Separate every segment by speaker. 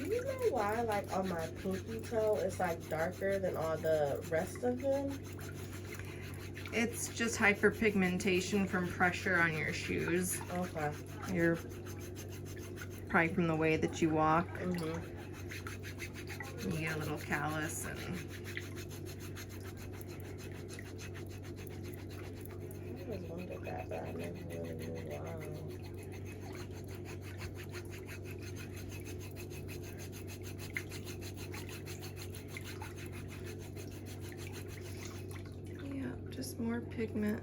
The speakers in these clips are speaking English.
Speaker 1: Do you know why, like, on my pinky toe, it's, like, darker than all the rest of them?
Speaker 2: It's just hyperpigmentation from pressure on your shoes.
Speaker 1: Okay.
Speaker 2: You're probably from the way that you walk.
Speaker 1: Mm-hmm.
Speaker 2: You get a little callus and
Speaker 1: I always wondered that, but I never really knew why.
Speaker 2: yeah, just more pigment.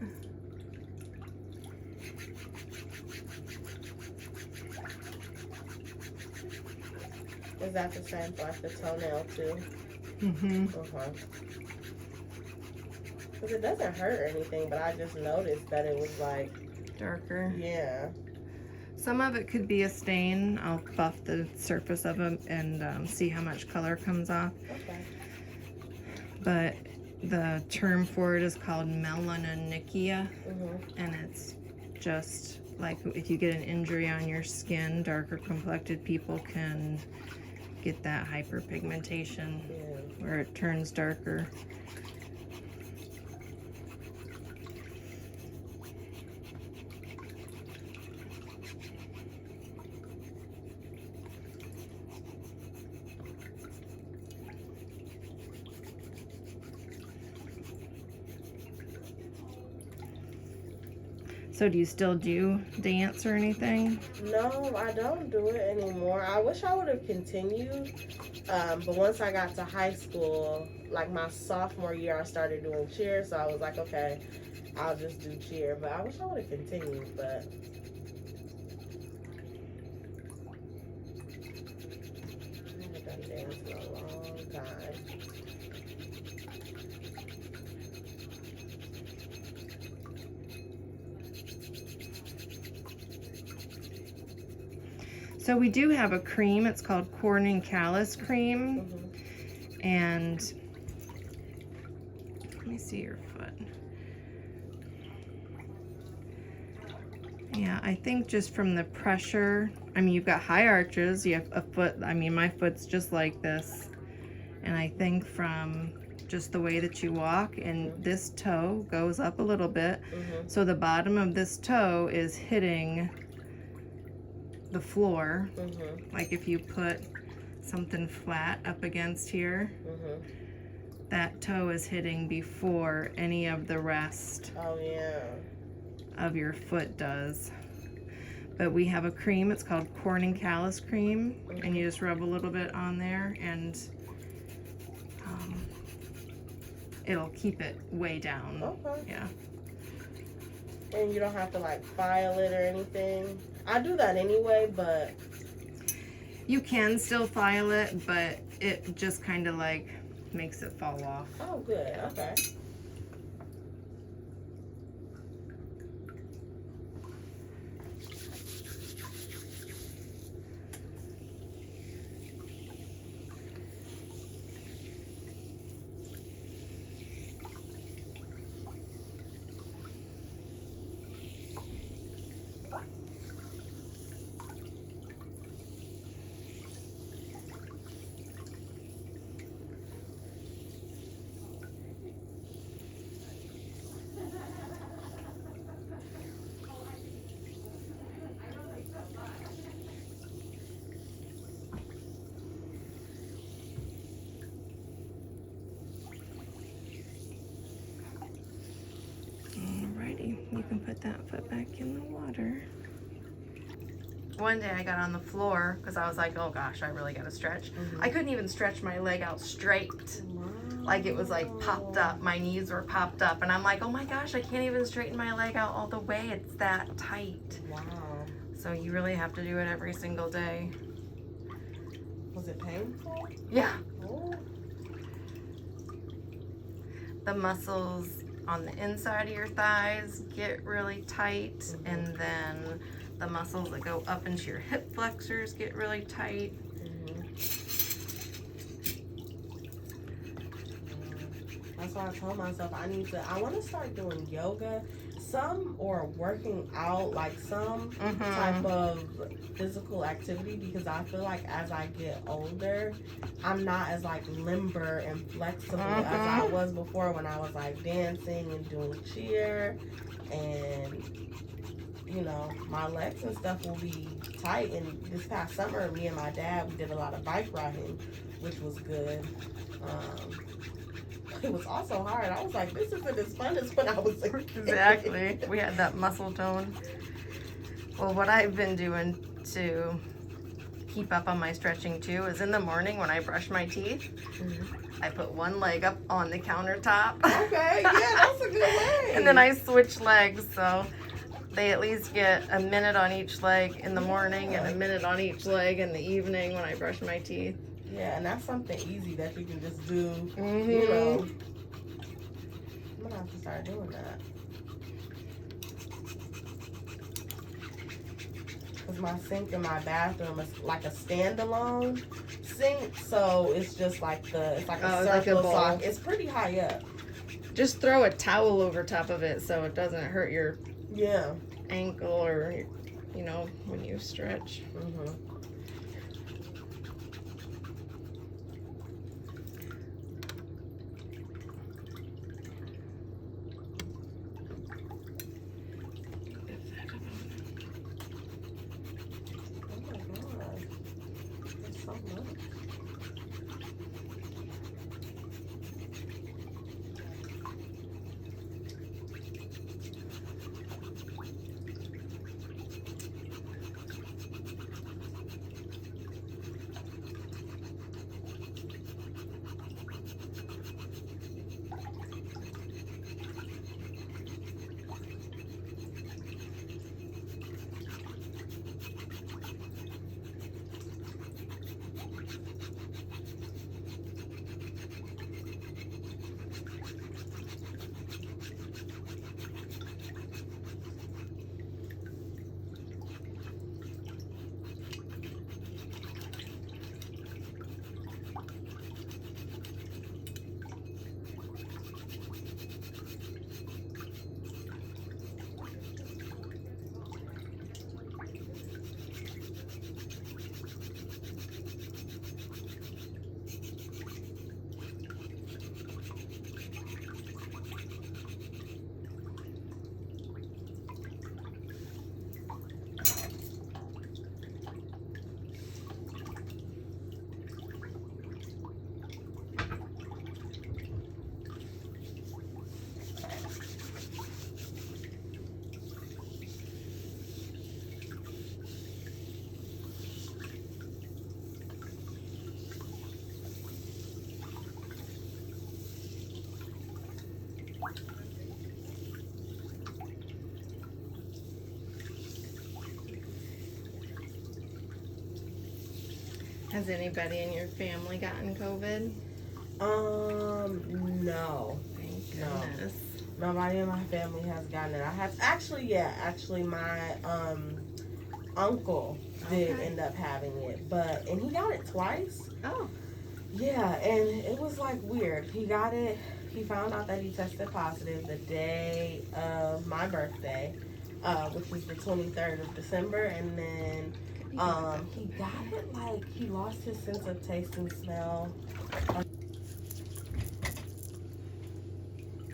Speaker 1: Is that the same for like the toenail too?
Speaker 2: Mm-hmm.
Speaker 1: Okay. Because it doesn't hurt or anything, but I just noticed that it was like
Speaker 2: Darker.
Speaker 1: yeah.
Speaker 2: Some of it could be a stain. I'll buff the surface of them and see how much color comes off.
Speaker 1: Okay.
Speaker 2: But the term for it is called melanonychia,
Speaker 1: Mm-hmm.
Speaker 2: and it's just like if you get an injury on your skin, darker complected people can get that hyperpigmentation
Speaker 1: Yeah.
Speaker 2: where it turns darker. So do you still do dance or anything?
Speaker 1: No, I don't do it anymore. I wish I would have continued. But once I got to high school, like my sophomore year, I started doing cheer. So I was like, okay, I'll just do cheer. But I wish I would have continued. But I haven't done dance in a long time.
Speaker 2: So we do have a cream. It's called corn and callus cream.
Speaker 1: Mm-hmm.
Speaker 2: And let me see your foot. Yeah, I think just from the pressure, I mean, you've got high arches, you have a foot, I mean, my foot's just like this. And I think from just the way that you walk, and this toe goes up a little bit.
Speaker 1: Mm-hmm.
Speaker 2: So the bottom of this toe is hitting the floor.
Speaker 1: Mm-hmm.
Speaker 2: Like if you put something flat up against here,
Speaker 1: Mm-hmm.
Speaker 2: that toe is hitting before any of the rest
Speaker 1: Oh yeah.
Speaker 2: of your foot does. But we have a cream, it's called corn and callus cream, and you just rub a little bit on there and it'll keep it way down.
Speaker 1: Okay.
Speaker 2: Yeah.
Speaker 1: And you don't have to like file it or anything. I do that anyway, but
Speaker 2: You can still file it, but it just kind of like makes it fall off.
Speaker 1: oh good. Okay.
Speaker 2: Alrighty, you can put that foot back in the water. One day I got on the floor because I was like, oh gosh, I really gotta stretch. I couldn't even stretch my leg out straight. Like it was like popped up, my knees were popped up, and I'm like, oh my gosh, I can't even straighten my leg out all the way, it's that tight.
Speaker 1: Wow.
Speaker 2: So you really have to do it every single day.
Speaker 1: Was it painful?
Speaker 2: Yeah.
Speaker 1: Oh.
Speaker 2: The muscles on the inside of your thighs get really tight, and then the muscles that go up into your hip flexors get really tight.
Speaker 1: That's why I told myself I want to start doing yoga some, or working out, like some type of physical activity, because I feel like as I get older, I'm not as like limber and flexible as I was before when I was like dancing and doing cheer, and you know, my legs and stuff will be tight. And this past summer, me and my dad, we did a lot of bike riding, which was good. It was also hard. I was like, this isn't as fun as when I was a kid.
Speaker 2: Exactly. We had that muscle tone. Well, what I've been doing to keep up on my stretching too is in the morning when I brush my teeth, I put one leg up on the countertop.
Speaker 1: Okay, yeah, that's a good way.
Speaker 2: And then I switch legs, so they at least get a minute on each leg in the morning and a minute on each leg in the evening when I brush my teeth.
Speaker 1: Yeah, and that's something easy that you can just do, you know. I'm gonna have to start doing that. Because my sink in my bathroom is like a standalone sink, so it's just like it's like a circle sock. It's pretty high up.
Speaker 2: Just throw a towel over top of it so it doesn't hurt your ankle or, you know, when you stretch. Has anybody in your family gotten COVID?
Speaker 1: No.
Speaker 2: Thank goodness.
Speaker 1: Nobody in my family has gotten it. I have actually my uncle did end up having it, and he got it twice.
Speaker 2: Oh.
Speaker 1: Yeah, and it was like weird. He got it, he found out that he tested positive the day of my birthday, which was the 23rd of December, and then he got it like he lost his sense of taste and smell.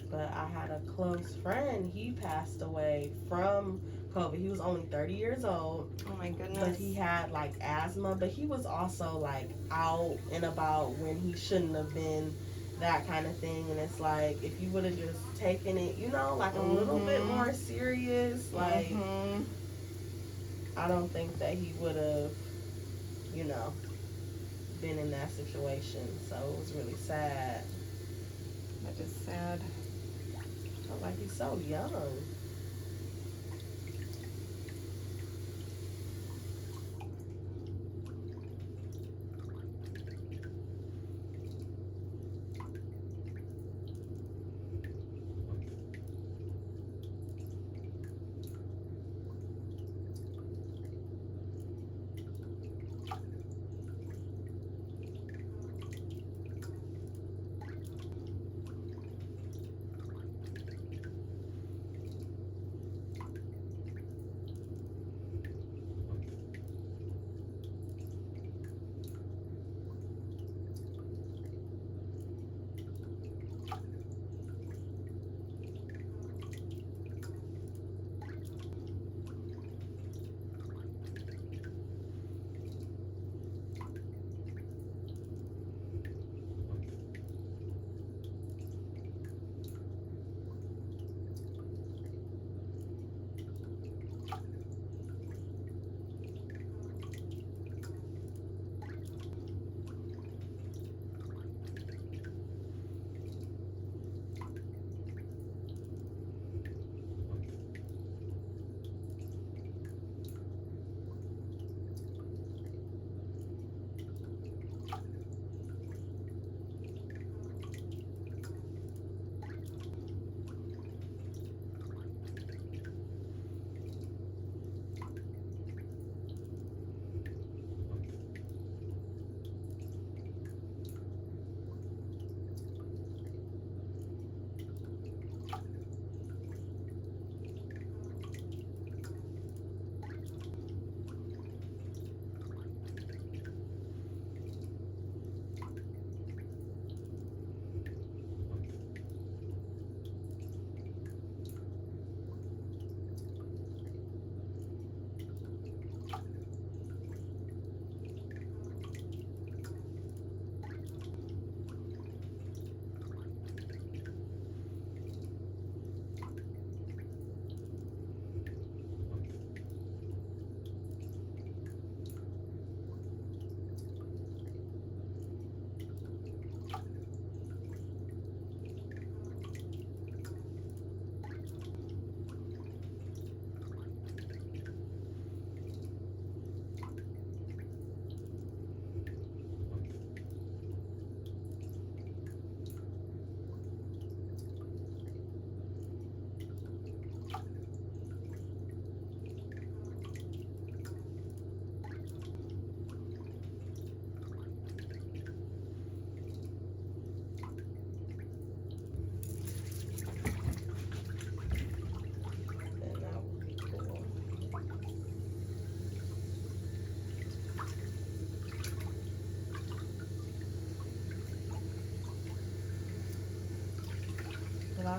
Speaker 1: But I had a close friend, he passed away from COVID. He was only 30 years old.
Speaker 2: Oh my goodness.
Speaker 1: But he had like asthma, but he was also like out and about when he shouldn't have been, that kind of thing. And it's like, if you would have just taken it, you know, like a little bit more serious, like I don't think that he would have, you know, been in that situation. So it was really sad.
Speaker 2: That is sad.
Speaker 1: I felt like he's so young.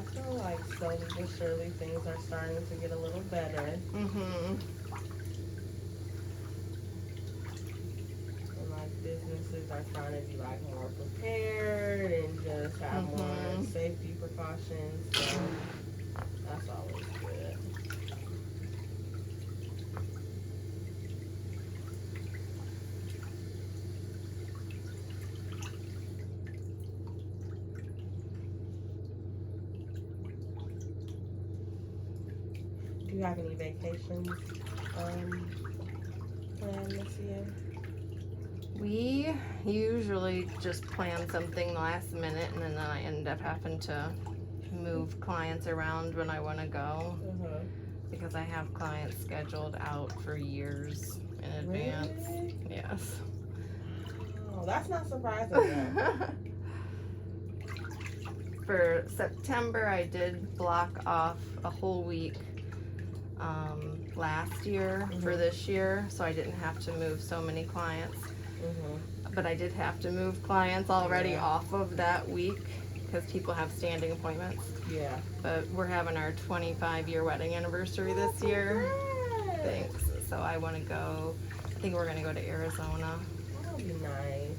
Speaker 1: I feel like slowly but surely things are starting to get a little better.
Speaker 2: Mm-hmm.
Speaker 1: And like businesses are trying to be like more prepared and just have more safety precautions. So that's always good. Do you have any vacations planned this year?
Speaker 2: We usually just plan something last minute, and then I end up having to move clients around when I want to go, because I have clients scheduled out for years in advance.
Speaker 1: Really?
Speaker 2: Yes.
Speaker 1: Oh, that's not surprising.
Speaker 2: For September, I did block off a whole week last year for this year, so I didn't have to move so many clients. But I did have to move clients already off of that week because people have standing appointments.
Speaker 1: Yeah.
Speaker 2: But we're having our 25-year wedding anniversary this year. Thanks. So I want to go. I think we're going to go to Arizona.
Speaker 1: That would be nice.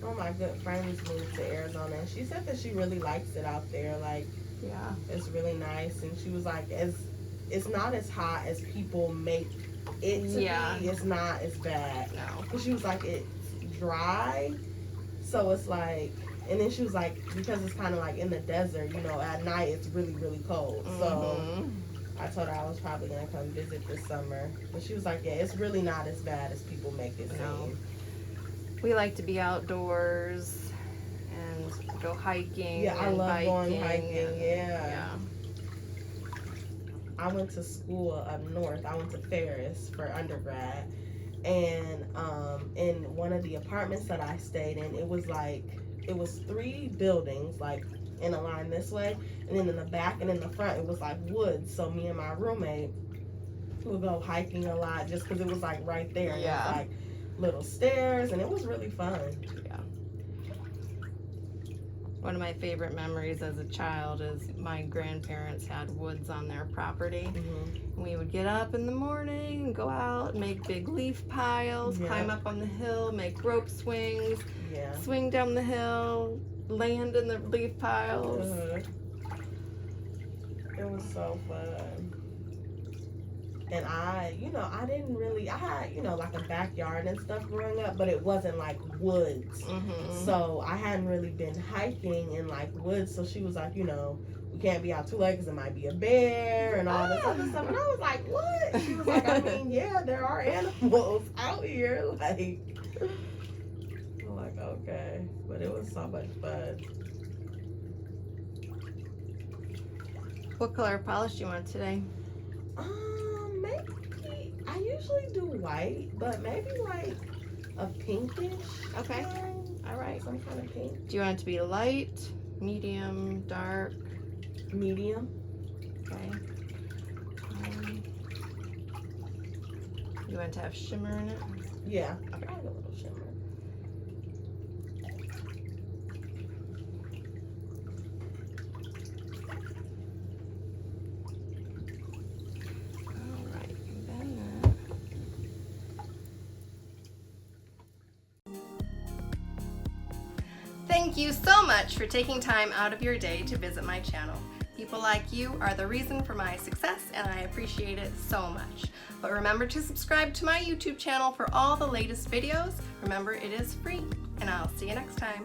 Speaker 1: One of my good friends moved to Arizona, and she said that she really likes it out there. Like,
Speaker 2: yeah,
Speaker 1: it's really nice. And she was like, it's not as hot as people make it to be. It's not as bad.
Speaker 2: No.
Speaker 1: But she was like, it's dry, so it's like, and then she was like, because it's kind of like in the desert, you know, at night it's really, really cold. So I told her I was probably going to come visit this summer. But she was like, yeah, it's really not as bad as people make it seem.
Speaker 2: We like to be outdoors and go hiking.
Speaker 1: Yeah, I love going hiking.
Speaker 2: And,
Speaker 1: yeah. I went to school up north. I went to Ferris for undergrad. And in one of the apartments that I stayed in, it was 3 buildings, like in a line this way. And then in the back and in the front, it was like woods. So me and my roommate would go hiking a lot just because it was like right there.
Speaker 2: Yeah.
Speaker 1: It was like little stairs, and it was really fun.
Speaker 2: Yeah. One of my favorite memories as a child is my grandparents had woods on their property. We would get up in the morning and go out, make big leaf piles, climb up on the hill, make rope swings, swing down the hill, land in the leaf piles.
Speaker 1: It was so fun. And I had, like a backyard and stuff growing up, but it wasn't like woods. So I hadn't really been hiking in like woods. So she was like, we can't be out too late because it might be a bear and all this other stuff. And I was like, what? She was like, I mean, yeah, there are animals out here. Like, I'm like, okay. But it was so much fun.
Speaker 2: What color polish do you want today?
Speaker 1: Maybe, I usually do white, but maybe like a pinkish.
Speaker 2: Okay.
Speaker 1: Kind.
Speaker 2: All right.
Speaker 1: Some kind of pink.
Speaker 2: Do you want it to be light, medium, dark?
Speaker 1: Medium.
Speaker 2: Okay. You want to have shimmer in it?
Speaker 1: Yeah. Okay. I like a little shimmer.
Speaker 2: Thank you so much for taking time out of your day to visit my channel. People like you are the reason for my success, and I appreciate it so much. But remember to subscribe to my YouTube channel for all the latest videos. Remember, it is free, and I'll see you next time.